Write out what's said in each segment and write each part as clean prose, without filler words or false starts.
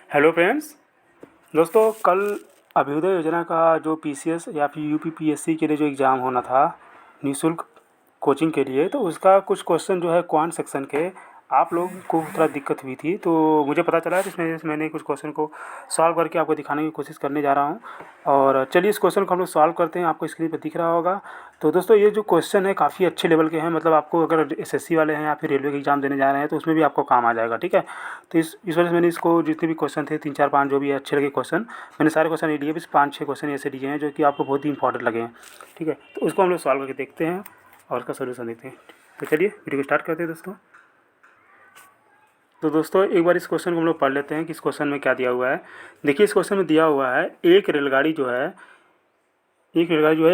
Hello friends. दोस्तों, कल अभ्युदय योजना का जो पीसीएस या फिर यूपीपीएससी के लिए जो एग्ज़ाम होना था निःशुल्क कोचिंग के लिए, तो उसका कुछ क्वेश्चन जो है क्वांट सेक्शन के आप लोग को थोड़ा दिक्कत हुई थी। तो मुझे पता चला है, इसमें मैंने कुछ क्वेश्चन को सॉल्व करके आपको दिखाने की कोशिश करने जा रहा हूँ। और चलिए इस क्वेश्चन को हम लोग सॉल्व करते हैं। आपको स्क्रीन पर दिख रहा होगा। तो दोस्तों, ये जो क्वेश्चन है काफ़ी अच्छे लेवल के हैं। मतलब आपको अगर एसएससी वाले हैं या फिर रेलवे के एग्ज़ाम देने जा रहे हैं तो उसमें भी आपको काम आ जाएगा। ठीक है। तो इस वजह से मैंने इसको जितने भी क्वेश्चन थे 3 4 5 जो भी अच्छे लगे क्वेश्चन, मैंने सारे क्वेश्चन नहीं लिए, बस 5 6 क्वेश्चन ऐसे दिए हैं जो कि आपको बहुत ही इंपॉर्टेंट लगे हैं। ठीक है। तो उसको हम लोग सॉल्व करके देखते हैं और उसका सोल्यूशन देखते हैं। तो चलिए वीडियो को स्टार्ट करते हैं दोस्तों। तो दोस्तों, एक बार इस क्वेश्चन को हम लोग पढ़ लेते हैं कि इस क्वेश्चन में क्या दिया हुआ है। देखिए, इस क्वेश्चन में दिया हुआ है एक रेलगाड़ी जो है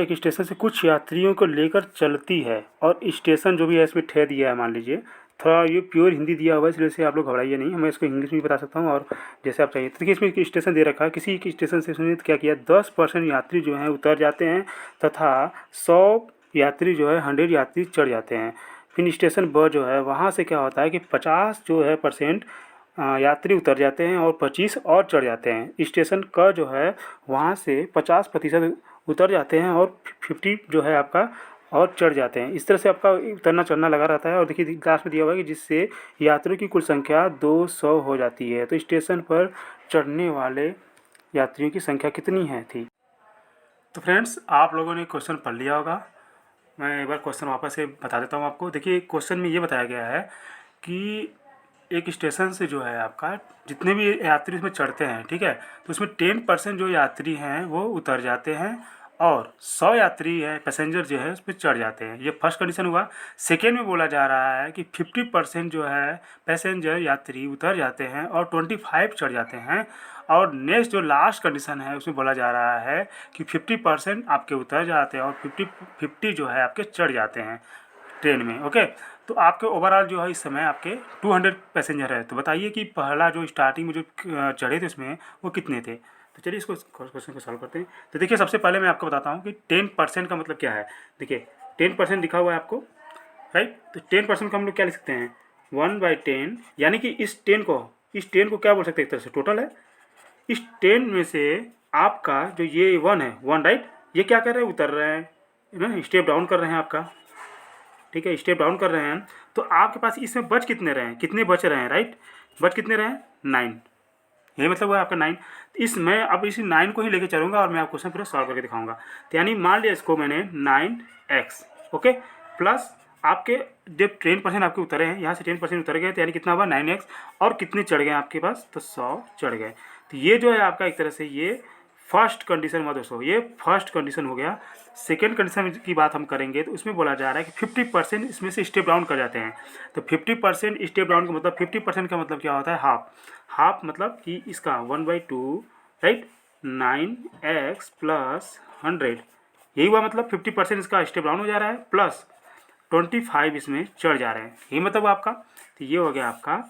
एक स्टेशन से कुछ यात्रियों को लेकर चलती है। और स्टेशन जो भी है इसमें ठह दिया है, मान लीजिए। थोड़ा ये प्योर हिंदी दिया हुआ है, इसलिए से आप लोग घबराइए नहीं, मैं इसको इंग्लिश में भी बता सकता हूँ और जैसे आप चाहिए। तो देखिए, इसमें एक स्टेशन दे रखा है। किसी एक स्टेशन से उसने क्या किया, 10% यात्री जो हैं उतर जाते हैं तथा 100 यात्री जो है 100 यात्री चढ़ जाते हैं। फिर स्टेशन ब जो है वहाँ से क्या होता है कि 50 जो है परसेंट यात्री उतर जाते हैं और 25 और चढ़ जाते हैं। स्टेशन क जो है वहाँ से 50% उतर जाते हैं और 50 जो है आपका और चढ़ जाते हैं। इस तरह से आपका उतरना चढ़ना लगा रहता है। और देखिए लास्ट में दिया हुआ है कि जिससे यात्रियों की कुल संख्या 200 हो जाती है। तो स्टेशन पर चढ़ने वाले यात्रियों की संख्या कितनी है थी। तो फ्रेंड्स, आप लोगों ने क्वेश्चन पढ़ लिया होगा। मैं एक बार क्वेश्चन वापस से बता देता हूँ आपको। देखिए, क्वेश्चन में ये बताया गया है कि एक स्टेशन से जो है आपका जितने भी यात्री उसमें चढ़ते हैं, ठीक है, तो उसमें 10% जो यात्री हैं वो उतर जाते हैं और 100 यात्री है पैसेंजर जो है उस पर चढ़ जाते हैं। ये फर्स्ट कंडीशन हुआ। सेकेंड में बोला जा रहा है कि 50% जो है पैसेंजर यात्री उतर जाते हैं और 25 चढ़ जाते हैं। और नेक्स्ट जो लास्ट कंडीशन है उसमें बोला जा रहा है कि 50% आपके उतर जाते हैं और 50 जो है आपके चढ़ जाते हैं ट्रेन में। ओके। तो आपके ओवरऑल जो है इस समय आपके 200 पैसेंजर है। तो बताइए कि पहला जो स्टार्टिंग में जो चढ़े थे उसमें वो कितने थे। तो चलिए इसको क्वेश्चन को सॉल्व करते हैं। तो देखिए, सबसे पहले मैं आपको बताता हूँ कि 10% का मतलब क्या है। देखिए, 10% लिखा हुआ है आपको, राइट। तो 10% को हम लोग क्या लिख सकते हैं, 1/10, यानी कि इस 10 को क्या बोल सकते हैं, एक तरह से टोटल है। इस 10 में से आपका जो ये 1 है, 1, राइट, ये क्या कर रहे हैं, उतर रहे हैं ना, स्टेप डाउन कर रहे हैं आपका। ठीक है, स्टेप डाउन कर रहे हैं। तो आपके पास इसमें बच कितने रहे हैं, कितने बच रहे हैं, राइट, बच कितने रहे हैं, 9। ये मतलब हुआ आपका 9। इसमें अब इसी 9 को ही लेके चलूँगा और मैं आपको क्वेश्चन पूरा सॉल्व करके दिखाऊंगा। तो यानी मान लिया इसको मैंने 9x, ओके, प्लस आपके जब 10% आपके उतरे हैं, यहाँ से 10% उतर गए, तो यानी कितना हुआ 9x, और कितने चढ़ गए आपके पास, तो 100 चढ़ गए। तो ये जो है आपका एक तरह से ये फर्स्ट कंडीशन हुआ दोस्तों, ये फर्स्ट कंडीशन हो गया। सेकेंड कंडीशन की बात हम करेंगे तो उसमें बोला जा रहा है कि 50% इसमें से स्टेप डाउन कर जाते हैं। तो 50% स्टेप डाउन का मतलब 50% का मतलब क्या होता है, हाफ। हाफ मतलब कि इसका 1/2, राइट, 9x प्लस 100, यही हुआ। मतलब 50% इसका स्टेप डाउन हो जा रहा है प्लस 25 इसमें चढ़ जा रहे हैं, यही मतलब आपका। तो ये हो गया आपका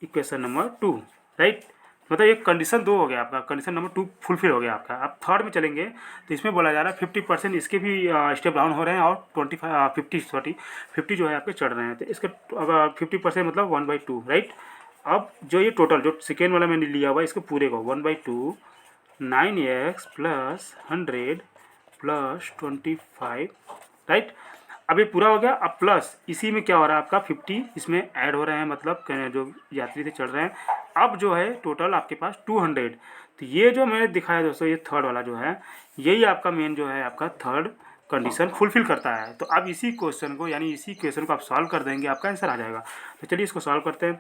इक्वेशन नंबर 2, राइट। मतलब ये कंडीशन 2 हो गया आपका, कंडीशन नंबर 2 फुलफिल हो गया आपका। अब थर्ड में चलेंगे तो इसमें बोला जा रहा है 50% इसके भी स्टेप डाउन हो रहे हैं और 50 जो है आपके चढ़ रहे हैं। तो इसका अगर 50% मतलब 1/2, राइट। अब जो ये टोटल जो सेकेंड वाला मैंने लिया हुआ इसको पूरे को 1/2, 9x प्लस 100 प्लस 25, राइट। अब ये पूरा हो गया। अब प्लस इसी में क्या हो रहा है आपका 50 इसमें ऐड हो रहे हैं, मतलब जो यात्री थे चढ़ रहे हैं। अब जो है टोटल आपके पास 200। तो ये जो मैंने दिखाया दोस्तों, ये थर्ड वाला जो है, यही आपका मेन जो है आपका थर्ड कंडीशन फुलफिल करता है। तो अब इसी क्वेश्चन को, यानी इसी क्वेश्चन को आप सॉल्व कर देंगे, आपका आंसर आ जाएगा। तो चलिए इसको सॉल्व करते हैं।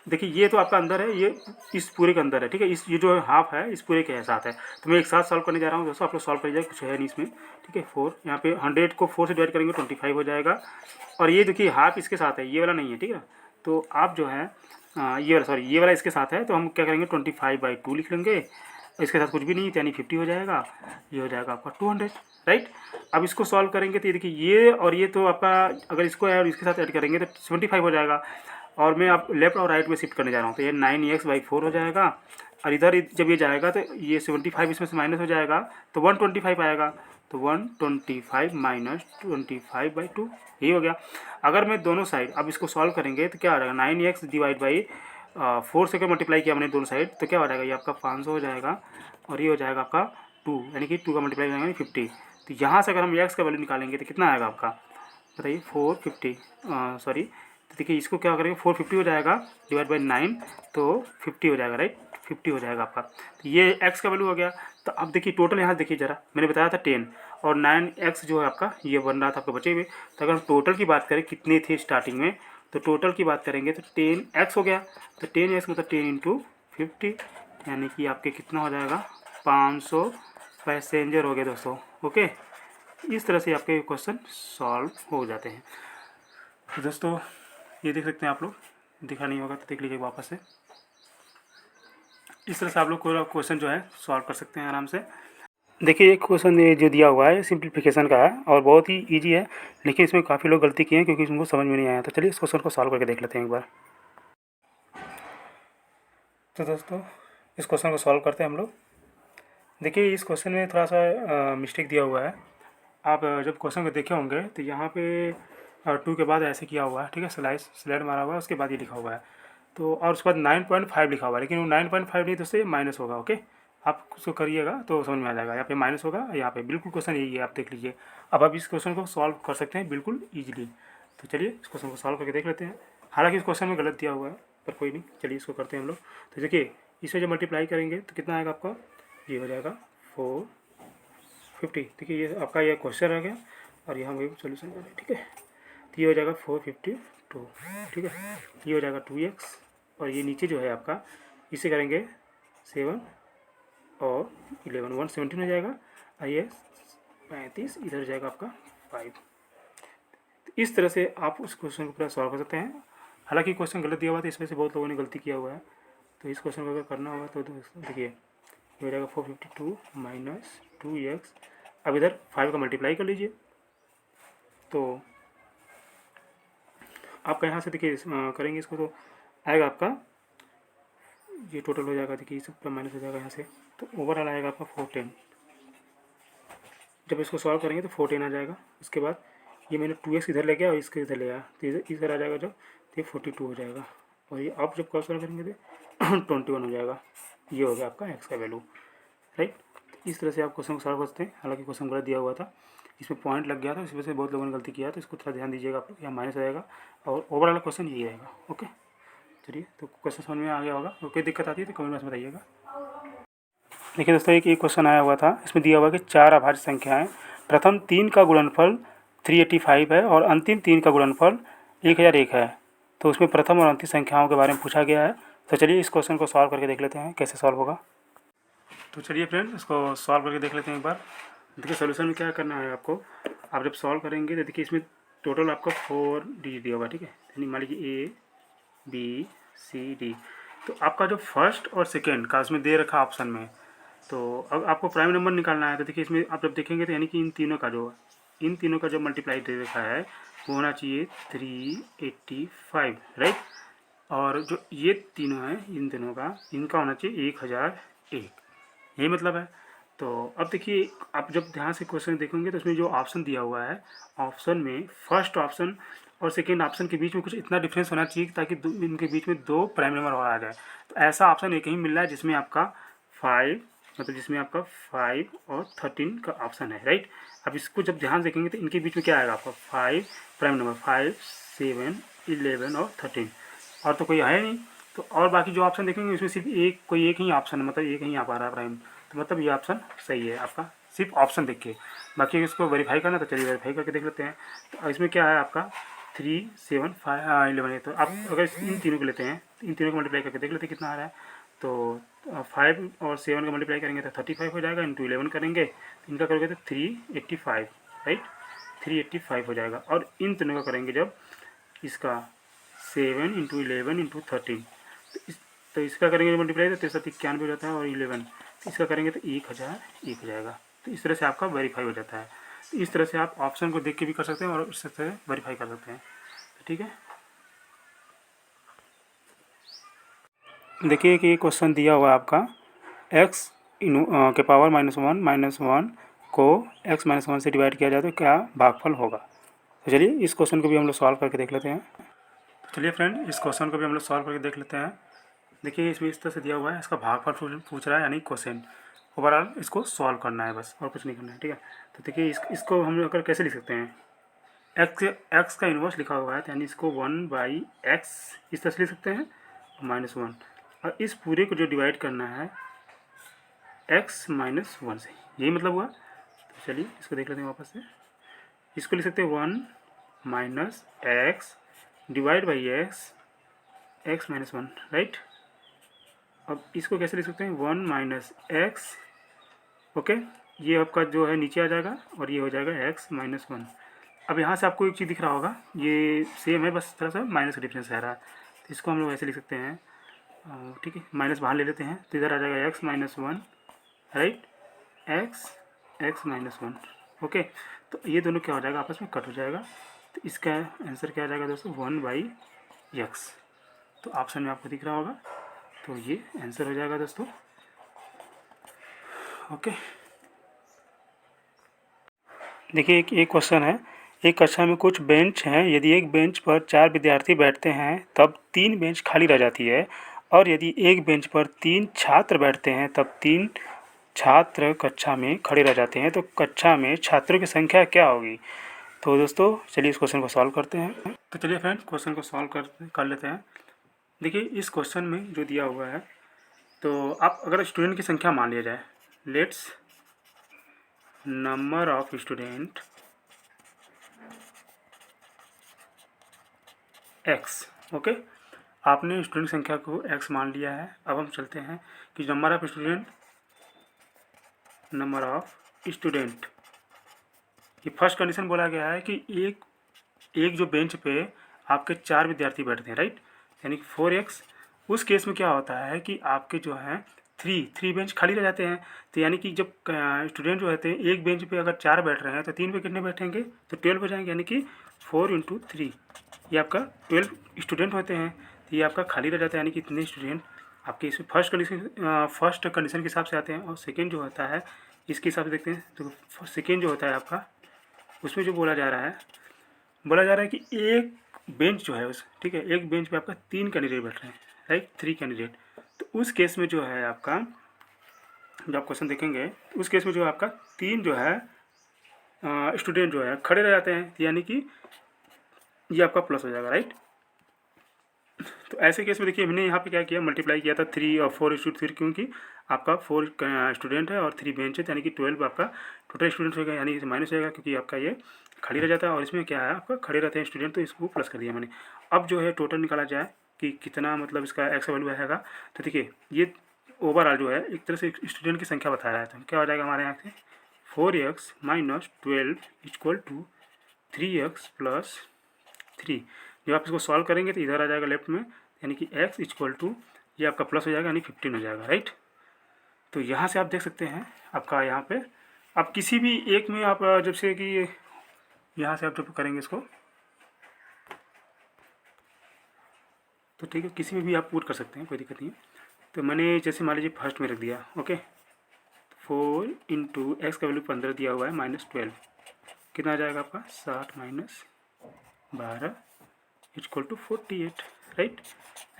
देखिए, ये तो आपका अंदर है, ये इस पूरे के अंदर है, ठीक है। इस ये जो हाफ है इस पूरे के साथ है। तो मैं एक साथ सॉल्व करने जा रहा हूँ दोस्तों, आप लोग सॉल्व करिए, कुछ है नहीं इसमें, ठीक है। 4 यहाँ पे 100 को 4 से डिवाइड करेंगे 25 हो जाएगा। और ये देखिए हाफ इसके साथ है, ये वाला नहीं है, ठीक है। तो आप जो है ये वाला, सॉरी, ये वाला इसके साथ है, तो हम क्या करेंगे 25/2 लिख लेंगे। इसके साथ कुछ भी नहीं, यानी 50 हो जाएगा। ये हो जाएगा आपका 200, राइट। अब इसको सॉल्व करेंगे तो ये देखिए ये और ये तो आपका, अगर इसको और इसके साथ ऐड करेंगे तो 75 हो जाएगा। और मैं आप लेफ्ट और राइट में शिफ्ट करने जा रहा हूँ, तो ये 9x/4 हो जाएगा। और इधर जब ये जाएगा तो ये 75 इसमें से माइनस हो जाएगा, तो 125 आएगा। तो 125 माइनस 25/2, यही हो गया। अगर मैं दोनों साइड अब इसको सॉल्व करेंगे तो क्या आ जाएगा, 9x डिवाइड बाई 4 से मल्टीप्लाई किया हमने दोनों साइड, तो क्या हो जाएगा, ये आपका 500 हो जाएगा और ये हो जाएगा आपका 2, यानी कि 2 का मल्टीप्लाई करेंगे 50। तो यहाँ से अगर हम एक्स का वैल्यू निकालेंगे तो कितना आएगा आपका, बताइए 450, सॉरी, तो देखिए इसको क्या करेंगे, 450 हो जाएगा डिवाइड बाई 9, तो 50 हो जाएगा, राइट, 50 हो जाएगा आपका। तो ये एक्स का वैल्यू हो गया। तो अब देखिए टोटल यहाँ देखिए ज़रा, मैंने बताया था 10 और 9x जो है आपका ये बन रहा था आपके बचे हुए। तो अगर हम टोटल की बात करें कितने थे स्टार्टिंग में, तो टोटल की बात करेंगे तो 10x हो गया। तो 10x मतलब 10 इंटू 50, यानी कि आपके कितना हो जाएगा, 500 पैसेंजर हो गए दोस्तों। ओके, इस तरह से आपके क्वेश्चन सॉल्व हो जाते हैं। तो दोस्तों ये देख सकते हैं आप लोग, दिखा नहीं होगा तो देख लीजिए वापस से। इस तरह से आप लोग कोई क्वेश्चन जो है सॉल्व कर सकते हैं आराम से। देखिए एक क्वेश्चन ये जो दिया हुआ है सिंप्लीफिकेशन का है और बहुत ही इजी है, लेकिन इसमें काफ़ी लोग गलती किए हैं क्योंकि उनको समझ में नहीं आया। तो चलिए इस क्वेश्चन को सॉल्व करके देख लेते हैं एक बार। तो दोस्तों इस क्वेश्चन को सॉल्व करते हैं हम लोग। देखिए इस क्वेश्चन में थोड़ा सा मिस्टेक दिया हुआ है। आप जब क्वेश्चन को देखे होंगे तो यहाँ पे 2 के बाद ऐसे किया हुआ है, ठीक है, स्लाइड मारा हुआ है, उसके बाद ये लिखा हुआ है। तो और उसके बाद 9.5 लिखा हुआ है, लेकिन वो 9.5 नहीं, दोस्तों ये माइनस होगा। ओके, आप उसको करिएगा तो समझ में आ जाएगा, यहाँ पे माइनस होगा, यहाँ पे बिल्कुल क्वेश्चन यही है, आप देख लीजिए। अब आप इस क्वेश्चन को सॉल्व कर सकते हैं बिल्कुल ईजिली। तो चलिए इस क्वेश्चन को सॉल्व करके देख लेते हैं। हालांकि इस क्वेश्चन में गलत दिया हुआ है पर कोई नहीं, चलिए इसको करते हैं हम लोग। तो देखिए इसमें जब मल्टीप्लाई करेंगे तो कितना आएगा आपका, ये हो जाएगा 450। देखिए ये आपका ये क्वेश्चन आ गया और यहाँ वही सोल्यूशन कर रहे हैं, ठीक है। तो ये हो जाएगा 452, ठीक है। ये हो जाएगा 2x और ये नीचे जो है आपका इसे करेंगे 7 और 11, 117 हो जाएगा। आइए 35, इधर हो जाएगा आपका 5। तो इस तरह से आप उस क्वेश्चन को पूरा सॉल्व कर सकते हैं। हालांकि क्वेश्चन गलत दिया हुआ था, इसमें से बहुत लोगों ने गलती किया हुआ है। तो इस क्वेश्चन को अगर करना होगा तो देखिए ये हो जाएगा 452 माइनस 2x। अब इधर 5 का मल्टीप्लाई कर लीजिए, तो आपका यहाँ से देखिए करेंगे इसको तो आएगा आपका, ये टोटल हो जाएगा, देखिए सब पूरा माइनस हो जाएगा यहाँ से, तो ओवरऑल आएगा आपका 410। जब इसको सॉल्व करेंगे तो 410 आ जाएगा। उसके बाद ये मैंने 2x इधर ले गया और इसके इधर ले आया, तो इधर आ जाएगा जब, तो ये 42 हो जाएगा। और ये आप जब सॉल्व करेंगे तो 21 हो जाएगा। ये हो गया आपका x का वैल्यू, राइट। इस तरह से आप क्वेश्चन को सॉल्व कर सकते हैं। हालांकि क्वेश्चन गलत दिया हुआ था, इसमें पॉइंट लग गया था, इस वजह से बहुत लोगों ने गलती किया, तो इसको थोड़ा ध्यान दीजिएगा आप लोग, यहाँ माइनस आएगा और ओवरऑल क्वेश्चन यही रहेगा। ओके, चलिए तो क्वेश्चन समझ में आ गया होगा। कोई दिक्कत आती है तो कमेंट बॉक्स में बताइएगा। देखिए दोस्तों एक क्वेश्चन आया हुआ था, इसमें दिया हुआ कि 4 अभाज्य संख्याएं, प्रथम 3 का गुणनफल 385 है और अंतिम 3 का गुणनफल 1001 है। तो उसमें प्रथम और अंतिम संख्याओं के बारे में पूछा गया है। तो चलिए इस क्वेश्चन को सॉल्व करके देख लेते हैं कैसे सॉल्व होगा। तो चलिए फ्रेंड इसको सॉल्व करके देख लेते हैं एक बार। देखिए सोल्यूशन में क्या करना है आपको, आप जब सॉल्व करेंगे तो देखिए इसमें टोटल आपका 4 डिजिट दिया होगा, ठीक है। यानी मान लीजिए ABCD, तो आपका जो फर्स्ट और सेकेंड का उसमें दे रखा ऑप्शन में, तो अब आपको प्राइम नंबर निकालना है। तो देखिए इसमें आप जब देखेंगे तो यानी कि इन तीनों का जो मल्टीप्लाई दे रखा है वो होना चाहिए 385, राइट। और जो ये तीनों हैं इन तीनों का, इनका होना चाहिए 1001, यही मतलब है। तो अब देखिए आप जब ध्यान से क्वेश्चन देखेंगे तो उसमें जो ऑप्शन दिया हुआ है, ऑप्शन में फर्स्ट ऑप्शन और सेकेंड ऑप्शन के बीच में कुछ इतना डिफरेंस होना चाहिए ताकि इनके बीच में 2 प्राइम नंबर और आ जाए। तो ऐसा ऑप्शन एक ही मिल रहा है जिसमें आपका 5, मतलब जिसमें आपका 5 और 13 का ऑप्शन है, राइट। अब इसको जब ध्यान से देखेंगे तो इनके बीच में क्या आएगा आपका 5 प्राइम नंबर, 5, 7, 11 और 13, और तो कोई है नहीं। तो और बाकी जो ऑप्शन देखेंगे उसमें सिर्फ कोई एक ही ऑप्शन है, मतलब एक ही आ पा रहा है प्राइम, तो मतलब ये ऑप्शन सही है आपका, सिर्फ ऑप्शन देख के। बाकी इसको वेरीफाई करना तो चलिए वेरीफाई करके देख लेते हैं। तो इसमें क्या है आपका 3, 7, 5, 11 है। तो आप अगर इन तीनों को लेते हैं, इन तीनों को मल्टीप्लाई करके देख लेते हैं कितना आ रहा है। तो 5 और 7 का मल्टीप्लाई करेंगे तो 35 हो जाएगा, इंटू 11 करेंगे तो इनका करोगे तो 385, राइट, 385 हो जाएगा। और इन तीनों का करेंगे जब इसका 7 इंटू 11 इंटू 13, तो इसका करेंगे मल्टीप्लाई तो 9391 हो जाता है, और 11 तो इसका करेंगे तो 1001 हो जाएगा। तो इस तरह से आपका वेरीफाई हो जाता है। तो इस तरह से आप ऑप्शन को देख के भी कर सकते हैं और इस तरह से वेरीफाई कर सकते हैं, तो ठीक है। देखिए कि ये क्वेश्चन दिया हुआ है आपका, x के पावर -1 को x -1 से डिवाइड किया जाए तो क्या भागफल होगा। तो चलिए इस क्वेश्चन को भी हम लोग सॉल्व करके देख लेते हैं। चलिए फ्रेंड इस क्वेश्चन को भी हम लोग सॉल्व करके देख लेते हैं। देखिए इसमें इस तरह से दिया हुआ है, इसका भागफल पूछ रहा है यानी क्वेश्चन। ओवरऑल इसको सॉल्व करना है बस, और कुछ नहीं करना है, ठीक है। तो देखिए इसको हम अगर कैसे लिख सकते हैं, एक्स का इन्वर्स लिखा हुआ है तो यानी इसको 1/x इस तरह से लिख सकते हैं, -1, और इस पूरे को जो डिवाइड करना है x -1 से, यही मतलब हुआ। तो चलिए इसको देख लेते हैं वापस से। इसको लिख सकते हैं 1 - x divide by x -1, right. अब इसको कैसे लिख सकते हैं, 1 - x, ओके। ये आपका जो है नीचे आ जाएगा और ये हो जाएगा x -1। अब यहाँ से आपको एक चीज़ दिख रहा होगा, ये सेम है, बस थोड़ा सा माइनस का डिफरेंस आ रहा है। तो इसको हम लोग ऐसे लिख सकते हैं, ठीक है, माइनस बाहर ले लेते हैं तो इधर आ जाएगा x -1, राइट, x -1, ओके। तो ये दोनों क्या हो जाएगा, आपस में कट हो जाएगा। तो इसका आंसर क्या आ जाएगा दोस्तों, 1/x। तो ऑप्शन में आपको दिख रहा होगा, तो ये आंसर हो जाएगा दोस्तों, ओके। देखिए एक क्वेश्चन है, एक कक्षा में कुछ बेंच हैं, यदि एक बेंच पर 4 विद्यार्थी बैठते हैं तब 3 बेंच खाली रह जाती है, और यदि एक बेंच पर 3 छात्र बैठते हैं तब 3 छात्र कक्षा में खड़े रह जाते हैं, तो कक्षा में छात्रों की संख्या क्या होगी। तो दोस्तों चलिए इस क्वेश्चन को सॉल्व करते हैं। तो चलिए फ्रेंड्स क्वेश्चन को सॉल्व कर लेते हैं। देखिए इस क्वेश्चन में जो दिया हुआ है, तो आप अगर स्टूडेंट की संख्या मान लिया जाए, let's number of student x, okay. आपने स्टूडेंट संख्या को x मान लिया है। अब हम चलते हैं कि नंबर ऑफ स्टूडेंट, ये फर्स्ट कंडीशन बोला गया है कि एक जो बेंच पे आपके 4 विद्यार्थी बैठते हैं, राइट, यानी कि 4x। उस केस में क्या होता है कि आपके जो है थ्री बेंच खाली रह जाते हैं। तो यानी कि जब स्टूडेंट जो रहते हैं एक बेंच पे अगर 4 बैठ रहे हैं तो 3 पे कितने बैठेंगे, तो 12 हो जाएंगे, यानी कि 4 × 3, ये आपका 12 स्टूडेंट होते हैं। तो ये आपका खाली रह जाता है, यानी कि इतने स्टूडेंट आपके इसमें फर्स्ट कंडीशन के हिसाब से आते हैं। और सेकेंड जो होता है इसके हिसाब से देखते हैं, तो सेकेंड जो होता है आपका, उसमें जो बोला जा रहा है कि एक बेंच जो है ठीक है, एक बेंच पे आपका 3 कैंडिडेट बैठ रहे हैं, राइट, 3 कैंडिडेट। तो उस केस में जो है आपका, जब आप क्वेश्चन देखेंगे उस केस में जो है आपका 3 जो है स्टूडेंट जो है खड़े रह जाते हैं, यानी कि ये आपका प्लस हो जाएगा, राइट। तो ऐसे केस में देखिए हमने यहाँ पे क्या किया, मल्टीप्लाई किया था 3 और 4:3, क्योंकि आपका 4 स्टूडेंट है और 3 बेंच है, यानी कि 12 आपका टोटल स्टूडेंट होगा, यानी माइनस होगा क्योंकि आपका ये खाली रह जाता है। और इसमें क्या है, आपका खड़े रहते हैं स्टूडेंट, तो इसको प्लस कर दिया मैंने। अब जो है टोटल निकाला जाए कि कितना मतलब इसका एक्स वैल्यू आएगा, तो देखिए ये ओवरऑल जो है एक तरह से स्टूडेंट की संख्या बताया है। तो क्या हो जाएगा हमारे यहाँ से, 4x - 12 = 3x + 3। जब आप इसको सॉल्व करेंगे तो इधर आ जाएगा लेफ्ट में, यानी कि x = ये आपका प्लस हो जाएगा, यानी 15 हो जाएगा, राइट। तो यहाँ से आप देख सकते हैं आपका यहाँ पे, आप किसी भी एक में आप जब से कि यहाँ से आप जब करेंगे इसको, तो ठीक है, किसी में भी आप पुट कर सकते हैं, कोई दिक्कत नहीं है। तो मैंने जैसे मान लीजिए फर्स्ट में रख दिया, ओके। 4 × x का वैल्यू 15 दिया हुआ है, -12 कितना आ जाएगा आपका, 60 - 12 = 48, राइट।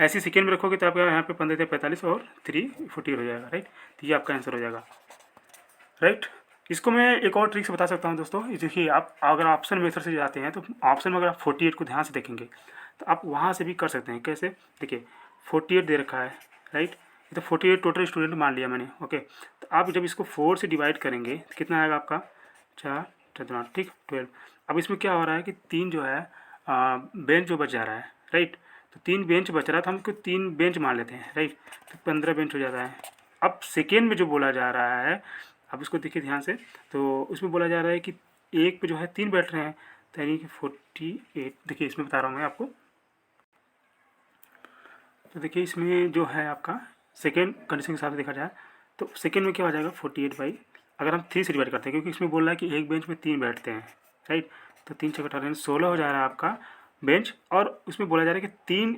ऐसे सेकेंड में रखोगे तो आपका यहाँ पे 15 × 45 और 3 48 हो जाएगा, राइट। तो ये आपका आंसर हो जाएगा, राइट। इसको मैं एक और ट्रिक से बता सकता हूँ दोस्तों। देखिए आप अगर ऑप्शन मेथड से जाते हैं तो ऑप्शन में अगर आप 48 को ध्यान से देखेंगे तो आप वहाँ से भी कर सकते हैं। कैसे, देखिए 48 दे रखा है, राइट, ये तो 48 टोटल स्टूडेंट मान लिया मैंने, ओके। तो आप जब इसको 4 से डिवाइड करेंगे तो कितना आएगा आपका, 4 × 4 ठीक 12। अब इसमें क्या हो रहा है कि 3 जो है बेंच जो बच जा रहा है, राइट। तो 3 बेंच बच रहा था, हम इसको 3 बेंच मान लेते हैं, राइट। तो 15 बेंच हो जाता है। अब सेकेंड में जो बोला जा रहा है, अब इसको देखिए ध्यान से, तो उसमें बोला जा रहा है कि एक पे जो है 3 बैठ रहे हैं, तो यानी कि 48। देखिए इसमें बता रहा हूँ मैं आपको, तो देखिए इसमें जो है आपका सेकेंड कंडीशन के हिसाब से देखा जाए तो सेकेंड में क्या हो जाएगा, 48 अगर हम 3 से डिवाइड करते हैं, क्योंकि इसमें बोल रहा है कि एक बेंच में 3 बैठते हैं, राइट। तो 3 × 4 = 16 हो जा रहा है आपका बेंच। और उसमें बोला जा रहा है कि 3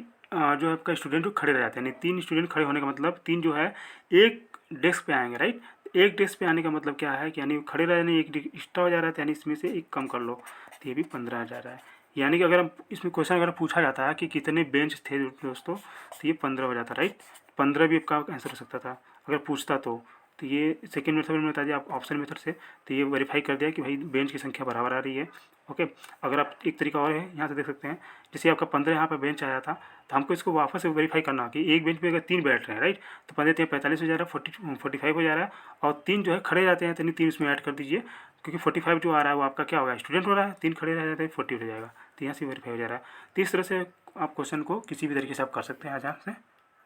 जो आपका स्टूडेंट जो खड़े रह जाते हैं, यानी 3 स्टूडेंट खड़े होने का मतलब 3 जो है एक डेस्क पे आएंगे, राइट। एक डेस्क पे आने का मतलब क्या है कि यानी खड़े रहने एक एक्स्ट्रा हो जा रहा है, यानी इसमें से एक कम कर लो, तो ये भी 15 आ जा रहा है। यानी कि अगर हम इसमें क्वेश्चन अगर पूछा जाता है कि कितने बेंच थे दोस्तों, तो ये 15 हो जाता है, राइट। 15 भी आपका आंसर हो सकता था अगर पूछता तो ये सेकेंड मेथड में बता दिया आप ऑप्शन मेथड से, तो ये वेरीफाई कर दिया कि भाई बेंच की संख्या बराबर आ रही है। ओके, अगर आप एक तरीका और है यहाँ से देख सकते हैं, जैसे आपका 15 यहाँ पर बेंच आया था तो हमको इसको वापस से वेरीफाई करना कि एक बेंच पे अगर 3 बैठ रहे हैं, राइट, तो 15 हो जा रहा है, 45 हो जा रहा है, और 3 जो है खड़े रहते हैं, तो 3 इसमें ऐड कर दीजिए, क्योंकि 45 जो आ रहा है वो आपका क्या होगा, स्टूडेंट हो रहा है, 3 खड़े रह जाते हैं, 40 हो जाएगा, तो यहाँ से वेरीफाई हो जा रहा है। तो इस तरह से आप क्वेश्चन को किसी भी तरीके से आप कर सकते हैं आराम से।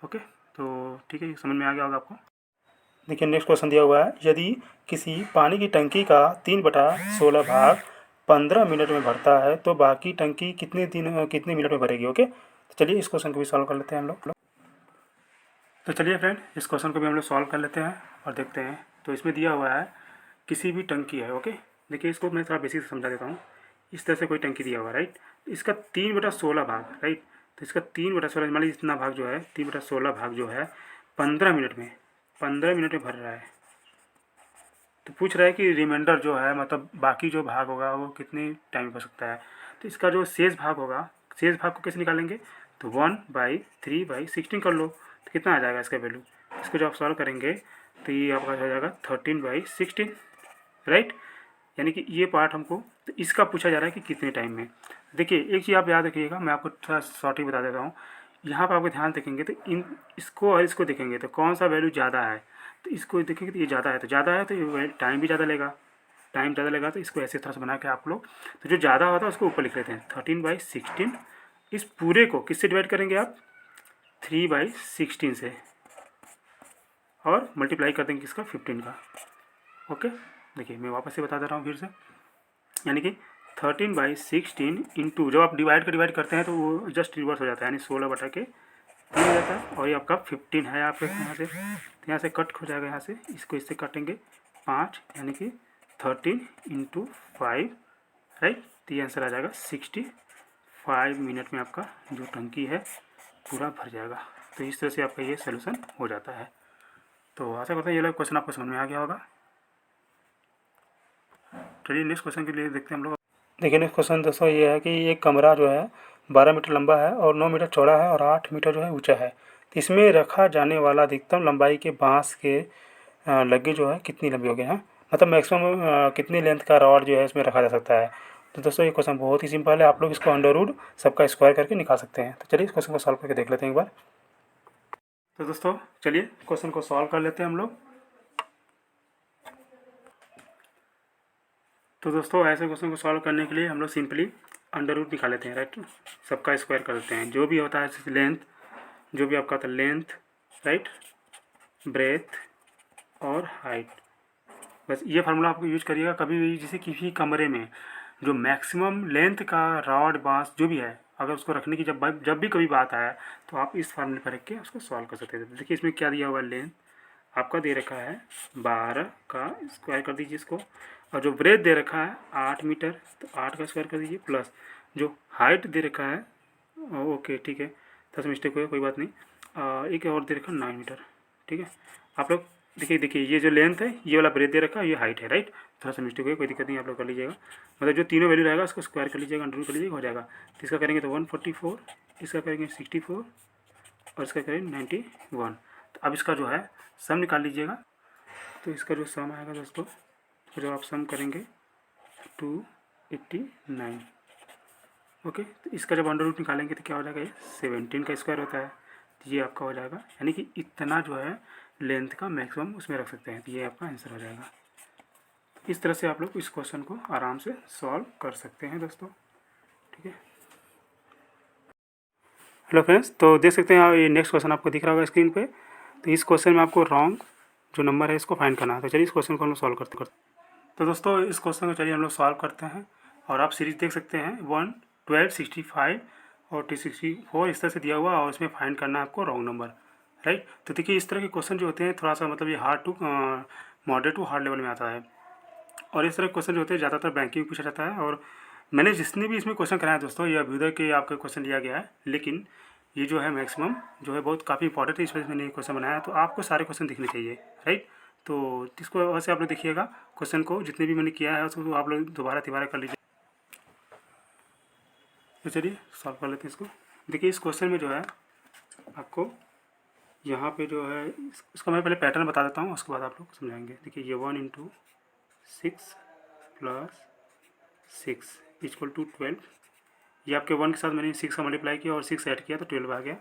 ओके, तो ठीक है, समझ में आ गया होगा आपको। देखिए नेक्स्ट क्वेश्चन दिया हुआ है, यदि किसी पानी की टंकी का 3/16 भाग 15 मिनट में भरता है तो बाकी टंकी कितने मिनट में भरेगी। ओके, तो चलिए इस क्वेश्चन को भी सॉल्व कर लेते हैं हम लोग। तो चलिए फ्रेंड, इस क्वेश्चन को भी हम लोग सॉल्व कर लेते हैं और देखते हैं। तो इसमें दिया हुआ है किसी भी टंकी है। ओके, देखिए इसको मैं थोड़ा बेसिक से समझा देता हूँ। इस तरह से कोई टंकी दिया हुआ है, राइट, इसका 3/16 भाग, राइट, तो इसका 3/16 मान लीजिए इतना भाग जो है 3/16 भाग जो है 15 मिनट में भर रहा है। तो पूछ रहा है कि रिमाइंडर जो है मतलब बाकी जो भाग होगा वो कितने टाइम में भर सकता है। तो इसका जो शेष भाग होगा, शेष भाग को कैसे निकालेंगे, तो 1/3/16 कर लो, तो कितना आ जाएगा इसका वैल्यू। इसको जब आप सॉल्व करेंगे तो ये आपका हो जाएगा 13/16, राइट, यानी कि ये पार्ट हमको, तो इसका पूछा जा रहा है कि कितने टाइम में। देखिए एक चीज़ आप याद रखिएगा, मैं आपको थोड़ा शॉर्ट ही बता देता हूँ। यहाँ पर आपको ध्यान देखेंगे तो इसको और इसको देखेंगे तो कौन सा वैल्यू ज़्यादा है, तो इसको देखेंगे तो ये ज़्यादा है तो ये टाइम भी ज़्यादा लेगा, तो इसको ऐसे तरह से बना के आप लोग, तो जो ज़्यादा होता है उसको ऊपर लिख लेते हैं 13/16। इस पूरे को किससे डिवाइड करेंगे आप, 3/16 से, और मल्टीप्लाई कर देंगे किसका, 15 का। ओके, देखिए मैं वापस से बता दे रहा हूँ फिर से, यानी कि 13/16 इंटू, जब आप डिवाइड करते हैं तो वो जस्ट रिवर्स हो जाता है, यानी 16/3 हो जाता है, और ये आपका 15 है आपके यहाँ से, तो यहाँ से कट हो जाएगा, यहाँ से इसको इससे काटेंगे 5, यानी कि 13 इंटू 5, राइट, तो ये आंसर आ जाएगा 65 मिनट में आपका जो टंकी है पूरा भर जाएगा। तो इस तरह से आपका ये सोल्यूशन हो जाता है। तो आशा करता हूँ ये लोग क्वेश्चन आपको समझ में आ गया होगा। चलिए नेक्स्ट क्वेश्चन के लिए देखते हैं हम लोग। देखिए नेक्स्ट क्वेश्चन दोस्तों ये है कि एक कमरा जो है 12 मीटर लंबा है और 9 मीटर चौड़ा है और 8 मीटर जो है ऊंचा है। तो इसमें रखा जाने वाला अधिकतम लंबाई के बांस के लगे जो है कितनी लंबी होगी, हाँ, मतलब मैक्सिमम कितनी लेंथ का रॉड जो है इसमें रखा जा सकता है। तो दोस्तों ये क्वेश्चन बहुत ही सिंपल है, आप लोग इसको अंडर रूट सबका स्क्वायर करके निकाल सकते हैं। तो चलिए इस क्वेश्चन को सॉल्व करके देख लेते हैं एक बार। तो दोस्तों चलिए क्वेश्चन को सॉल्व कर लेते हैं हम लोग। तो दोस्तों ऐसे क्वेश्चन को सॉल्व करने के लिए हम लोग सिंपली अंडर रूट निकाल लेते हैं, राइट, सबका स्क्वायर कर देते हैं। जो भी होता है लेंथ, जो भी आपका होता है लेंथ, राइट, ब्रेथ और हाइट, बस ये फार्मूला आपको यूज करिएगा कभी भी। जैसे किसी कमरे में जो मैक्सिमम लेंथ का रॉड बांस जो भी है, अगर उसको रखने की जब भी कभी बात आए तो आप इस फार्मूले पर रख के उसको सॉल्व कर सकते हैं। देखिए इसमें क्या दिया हुआ है, लेंथ आपका दे रखा है 12 का स्क्वायर कर दीजिए इसको, और जो ब्रेथ दे रखा है 8 मीटर, तो 8 का स्क्वायर कर दीजिए, प्लस जो हाइट दे रखा है, ओके ठीक है, थोड़ा सा मिस्टेक हुआ कोई बात नहीं, एक और दे रखा है 9 मीटर, ठीक है। आप लोग देखिए ये जो लेंथ है ये वाला ब्रेथ दे रखा है, ये हाइट है, राइट, थोड़ा सा मिस्टेक हुआ कोई दिक्कत नहीं, आप लोग कर लीजिएगा, मतलब जो तीनों वैल्यू रहेगा उसको स्क्वायर कर लीजिएगा, अंडर रूट कर लीजिएगा, हो जाएगा। तो इसका करेंगे तो 144, इसका करेंगे 64 और इसका करेंगे 91। तो अब इसका जो है सम निकाल लीजिएगा। तो इसका जो सम आएगा दोस्तों, तो जब आप सम करेंगे 289, ओके, तो इसका जब अंडर रूट निकालेंगे तो क्या हो जाएगा, ये 17 का स्क्वायर होता है, तो ये आपका हो जाएगा, यानी कि इतना जो है लेंथ का मैक्सिमम उसमें रख सकते हैं, तो ये आपका आंसर हो जाएगा। इस तरह से आप लोग इस क्वेश्चन को आराम से सॉल्व कर सकते हैं दोस्तों, ठीक है। हेलो फ्रेंड्स, तो देख सकते हैं ये नेक्स्ट क्वेश्चन आपको दिख रहा होगा स्क्रीन पे। तो इस क्वेश्चन में आपको रॉन्ग जो नंबर है इसको फाइंड करना है। तो चलिए इस क्वेश्चन को हम लोग सॉल्व करते। तो दोस्तों इस क्वेश्चन को चलिए हम लोग सॉल्व करते हैं, और आप सीरीज देख सकते हैं 1, 12, 65 और 264 इस तरह से दिया हुआ, और इसमें फाइंड करना है आपको रॉन्ग नंबर, राइट। तो देखिए इस तरह के क्वेश्चन जो होते हैं थोड़ा सा मतलब ये hard to moderate to hard level में आता है, और इस तरह के क्वेश्चन जो होते हैं ज़्यादातर बैंकिंग पूछा जाता है। और मैंने जितने भी इसमें क्वेश्चन कराए दोस्तों ये अभ्युदय के आपका क्वेश्चन लिया गया है, लेकिन ये जो है मैक्सिमम जो है बहुत काफ़ी इंपॉर्टेंट है, इस वजह से मैंने ये क्वेश्चन बनाया है। तो आपको सारे क्वेश्चन दिखने चाहिए, राइट। तो इसको वैसे आप लोग देखिएगा क्वेश्चन को, जितने भी मैंने किया है उसको आप लोग दोबारा कर लीजिए। तो चलिए सॉल्व कर लेते हैं इसको। देखिए इस क्वेश्चन में जो है आपको यहाँ पे जो है इसका मैं पहले पैटर्न बता देता हूँ, उसके बाद आप लोग समझाएंगे। देखिए ये 1 × 6 + 6 = 12। ये आपके 1 के साथ मैंने 6 का मल्टीप्लाई किया और 6 ऐड किया तो 12 आ गया।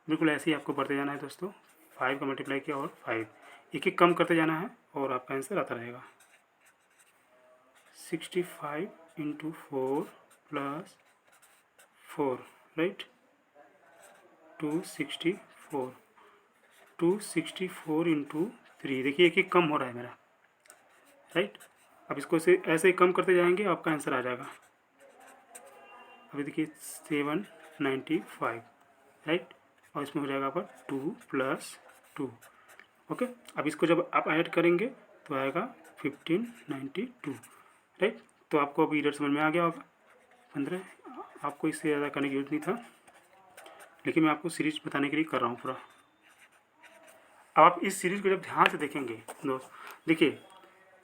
बिल्कुल ऐसे ही आपको बढ़ते जाना है दोस्तों। 5 का मल्टीप्लाई किया और 5, एक एक कम करते जाना है और आपका आंसर आता रहेगा। 65 × 4 + 4, राइट, 264। 264 × 3, देखिए एक एक कम हो रहा है मेरा, राइट। अब इसको से ऐसे ही कम करते जाएंगे, आपका आंसर आ जाएगा। अभी देखिए 795, राइट, और इसमें हो जाएगा आपका 2 + 2। ओके, अब इसको जब आप ऐड करेंगे तो आएगा 1592, राइट। तो आपको अभी इधर समझ में आ गया होगा। 15, आपको इससे ज़्यादा करने की जरूरत नहीं था, लेकिन मैं आपको सीरीज बताने के लिए कर रहा हूँ पूरा। अब आप इस सीरीज को जब ध्यान से देखेंगे दोस्त, देखिए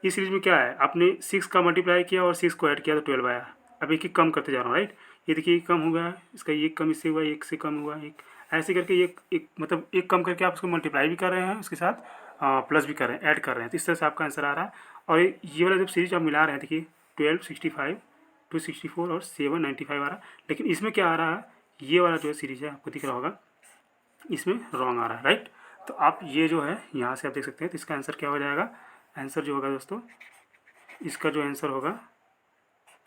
इस सीरीज में क्या है, आपने 6 का मल्टीप्लाई किया और 6 को ऐड किया तो 12 आया। अब एक एक कम करते जा रहा हूँ, राइट। ये देखिए एक कम हो गया, इसका एक कम इससे हुआ, एक से कम हुआ, एक ऐसे करके एक मतलब एक कम करके आप उसको मल्टीप्लाई भी कर रहे हैं, उसके साथ प्लस भी कर रहे हैं, ऐड कर रहे हैं, तो इस तरह से आपका आंसर आ रहा है। और ये वाला जब सीरीज आप मिला रहे हैं, देखिए 1265, 264 और 795 आ रहा है। लेकिन इसमें क्या आ रहा है, ये वाला जो सीरीज है आपको दिख रहा होगा, इसमें रॉन्ग आ रहा है, राइट। तो आप ये जो है यहाँ से आप देख सकते हैं, तो इसका आंसर क्या हो जाएगा, आंसर जो होगा दोस्तों, इसका जो आंसर होगा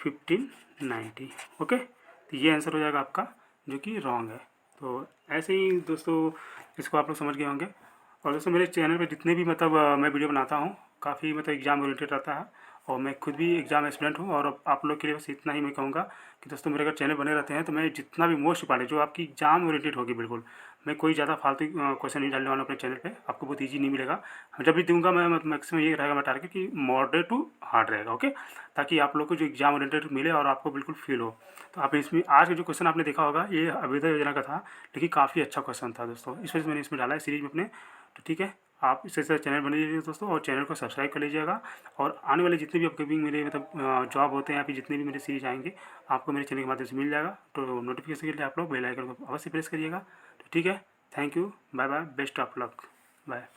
1590। ओके, तो ये आंसर हो जाएगा आपका, जो कि रॉन्ग है। तो ऐसे ही दोस्तों इसको आप लोग समझ गए होंगे। और दोस्तों मेरे चैनल पे जितने भी मतलब मैं वीडियो बनाता हूँ, काफ़ी मतलब एग्ज़ाम ओरिएंटेड रहता है, और मैं खुद भी एग्ज़ाम एस्पिरेंट हूँ। और आप लोग के लिए बस इतना ही मैं कहूँगा कि दोस्तों मेरे अगर चैनल बने रहते हैं तो मैं जितना भी मोस्ट इंपॉर्टेंट जो आपकी एग्ज़ाम ओरिएंटेड होगी, बिल्कुल मैं कोई ज़्यादा फालतू क्वेश्चन नहीं डालने वाला अपने चैनल पे, आपको बहुत इजी नहीं मिलेगा। जब भी दूंगा मैं मैक्सिमम ये रहेगा मेरा टारगेट कि मॉडरेट टू हार्ड रहेगा, ओके, ताकि आप लोग को जो एग्ज़ाम ओरिएंटेड मिले और आपको बिल्कुल फील हो। तो आप इसमें आज का जो क्वेश्चन आपने देखा होगा ये अभ्युदय योजना का था, लेकिन काफ़ी अच्छा क्वेश्चन था दोस्तों, इस वजह से मैंने इसमें डाला है सीरीज में अपने। तो ठीक है, आप इससे चैनल बना लीजिए दोस्तों, और चैनल को सब्सक्राइब कर लीजिएगा। और आने वाले जितने भी अपकमिंग मेरे मतलब जॉब होते हैं या फिर जितने भी मेरे सीरीज आएंगे, आपको मेरे चैनल के माध्यम से मिल जाएगा। तो नोटिफिकेशन के लिए आप लोग बेल आइकन को अवश्य प्रेस करिएगा। तो ठीक है, thank you, bye bye, best of luck, bye.